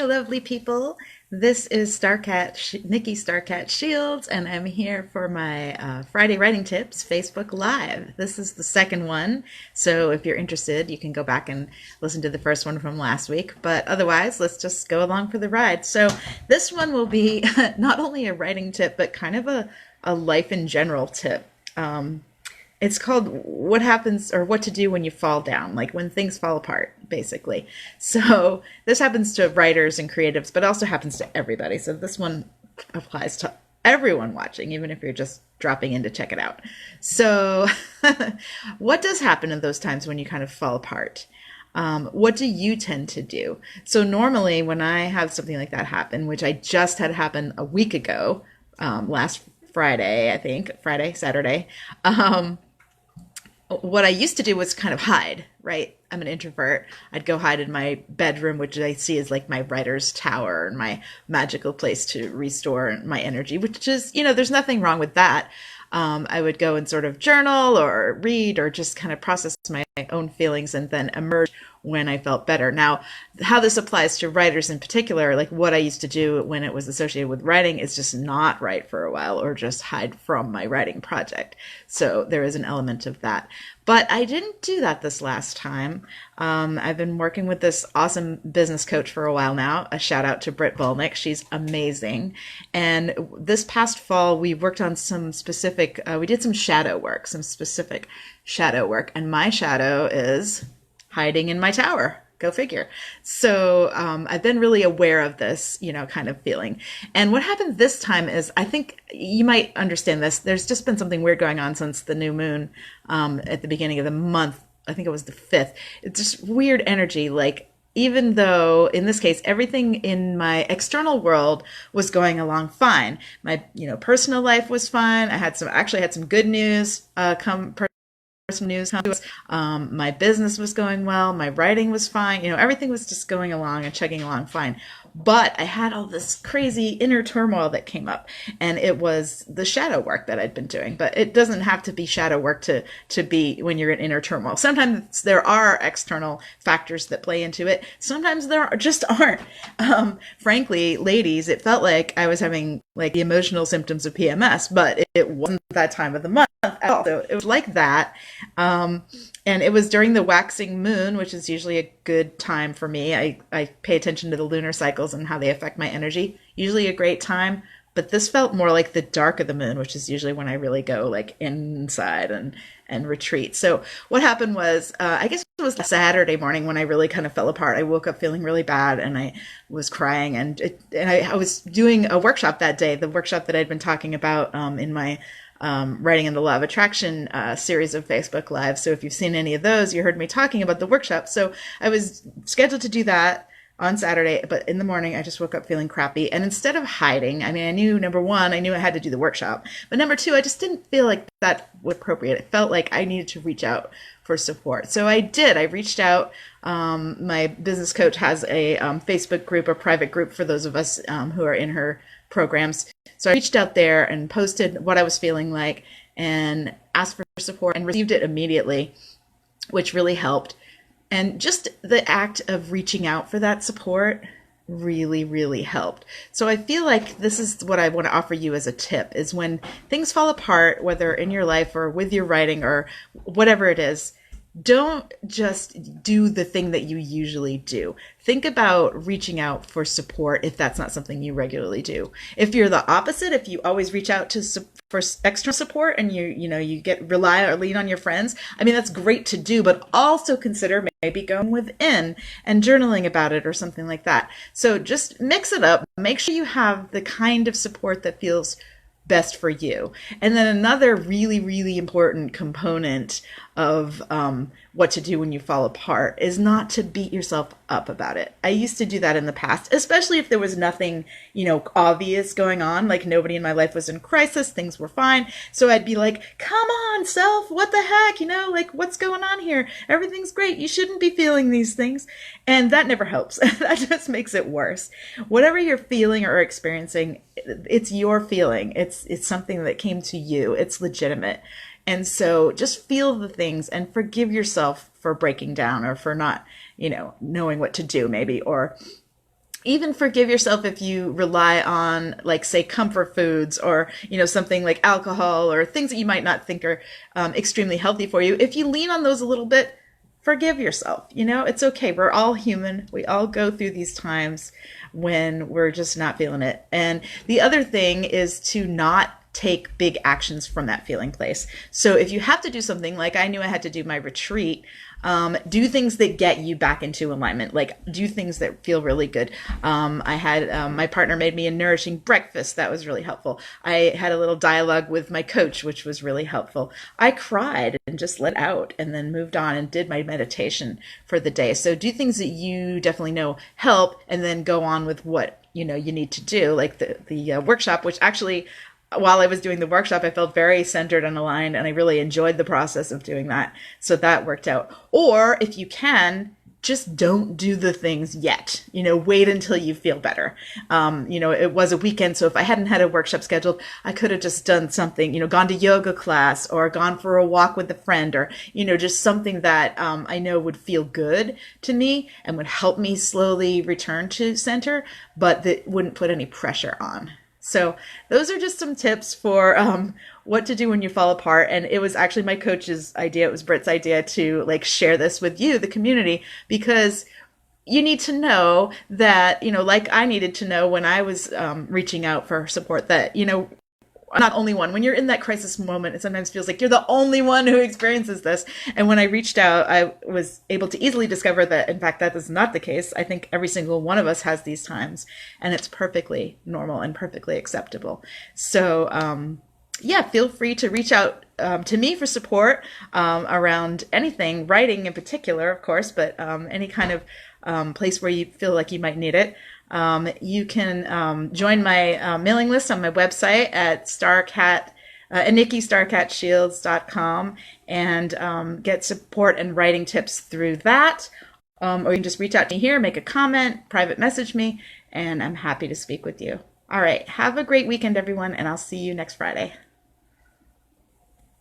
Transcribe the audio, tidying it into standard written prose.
lovely people. This is Nikki Starcat Shields, and I'm here for my Friday Writing Tips Facebook Live. This is the second one, so if you're interested, you can go back and listen to the first one from last week. But otherwise, let's just go along for the ride. So this one will be not only a writing tip, but kind of a life in general tip. It's called What Happens or What to Do When You Fall Down, like when things fall apart, basically. So this happens to writers and creatives, but also happens to everybody. So this one applies to everyone watching, even if you're just dropping in to check it out. So what does happen in those times when you kind of fall apart? What do you tend to do? So normally when I have something like that happen, which I just had happen a week ago, last Friday, I think, Saturday, what I used to do was kind of hide, right? I'm an introvert. I'd go hide in my bedroom, which I see as like my writer's tower and my magical place to restore my energy, which is, there's nothing wrong with that. I would go and sort of journal or read or just kind of process my own feelings and then emerge when I felt better. Now, how this applies to writers in particular, like what I used to do when it was associated with writing is just not write for a while or just hide from my writing project. So there is an element of that. But I didn't do that this last time. I've been working with this awesome business coach for a while now. A shout out to Britt Volnick. She's amazing. And this past fall, we worked on some specific, we did some shadow work, some specific shadow work. And my shadow is hiding in my tower. Go figure. So I've been really aware of this, kind of feeling. And what happened this time is, I think you might understand this. There's just been something weird going on since the new moon at the beginning of the month. I think it was the 5th. It's just weird energy. Like, even though in this case, everything in my external world was going along fine. My, personal life was fine. I had some good news some news come to us. My business was going well. My writing was fine. Everything was just going along and chugging along fine. But I had all this crazy inner turmoil that came up, and it was the shadow work that I'd been doing. But it doesn't have to be shadow work to be when you're in inner turmoil. Sometimes there are external factors that play into it. Sometimes just aren't. Frankly, ladies, it felt like I was having like the emotional symptoms of PMS, but it wasn't that time of the month at all. So it was like that. And it was during the waxing moon, which is usually a good time for me. I pay attention to the lunar cycles and how they affect my energy. Usually a great time, but this felt more like the dark of the moon, which is usually when I really go like inside and retreat. So what happened was, I guess it was Saturday morning when I really kind of fell apart. I woke up feeling really bad and I was crying, and I was doing a workshop that day, the workshop that I'd been talking about in my Writing in the Law of Attraction series of Facebook Live. So if you've seen any of those, you heard me talking about the workshop. So I was scheduled to do that on Saturday, but in the morning I just woke up feeling crappy. And instead of hiding, I knew, number one, I knew I had to do the workshop. But number two, I just didn't feel like that was appropriate. It felt like I needed to reach out for support. So I did. I reached out. My business coach has a Facebook group, a private group for those of us who are in her programs. So I reached out there and posted what I was feeling like and asked for support and received it immediately, which really helped. And just the act of reaching out for that support really, really helped. So I feel like this is what I want to offer you as a tip, is when things fall apart, whether in your life or with your writing or whatever it is, don't just do the thing that you usually do. Think about reaching out for support if that's not something you regularly do. If you're the opposite, if you always reach out for external support and you rely or lean on your friends, that's great to do, but also consider maybe going within and journaling about it or something like that. So just mix it up. Make sure you have the kind of support that feels best for you. And then another really, really important component of what to do when you fall apart is not to beat yourself up about it. I used to do that in the past, especially if there was nothing, obvious going on, like nobody in my life was in crisis, things were fine. So I'd be like, come on, self, what the heck, what's going on here? Everything's great. You shouldn't be feeling these things. And that never helps. That just makes it worse. Whatever you're feeling or experiencing, it's your feeling. It's something that came to you. It's legitimate. And so just feel the things and forgive yourself for breaking down or for not, knowing what to do maybe, or Even forgive yourself if you rely on, like, say, comfort foods, or something like alcohol, or things that you might not think are extremely healthy for you. If you lean on those a little bit, forgive yourself. It's okay. We're all human. We all go through these times when we're just not feeling it. And the other thing is to not take big actions from that feeling place. So if you have to do something, like I knew I had to do my retreat, do things that get you back into alignment. Like, do things that feel really good. I had my partner made me a nourishing breakfast. That was really helpful. I had a little dialogue with my coach, which was really helpful. I cried and just let out, and then moved on and did my meditation for the day. So do things that you definitely know help, and then go on with what you need to do. Like the workshop, which actually, while I was doing the workshop, I felt very centered and aligned, and I really enjoyed the process of doing that. So that worked out. Or if you can, just don't do the things yet. Wait until you feel better. It was a weekend, so if I hadn't had a workshop scheduled, I could have just done something, gone to yoga class, or gone for a walk with a friend, or, just something that I know would feel good to me and would help me slowly return to center, but that wouldn't put any pressure on. So those are just some tips for what to do when you fall apart. And it was actually my coach's idea. It was Britt's idea to share this with you, the community, because you need to know that, like I needed to know when I was reaching out for support, that, I'm not the only one. When you're in that crisis moment, it sometimes feels like you're the only one who experiences this. And when I reached out, I was able to easily discover that, in fact, that is not the case. I think every single one of us has these times, and it's perfectly normal and perfectly acceptable. So, yeah, feel free to reach out to me for support around anything, writing in particular, of course, but any kind of place where you feel like you might need it. You can join my mailing list on my website at NikkiStarcatShields.com, and get support and writing tips through that. Or you can just reach out to me here, make a comment, private message me, and I'm happy to speak with you. All right. Have a great weekend, everyone, and I'll see you next Friday.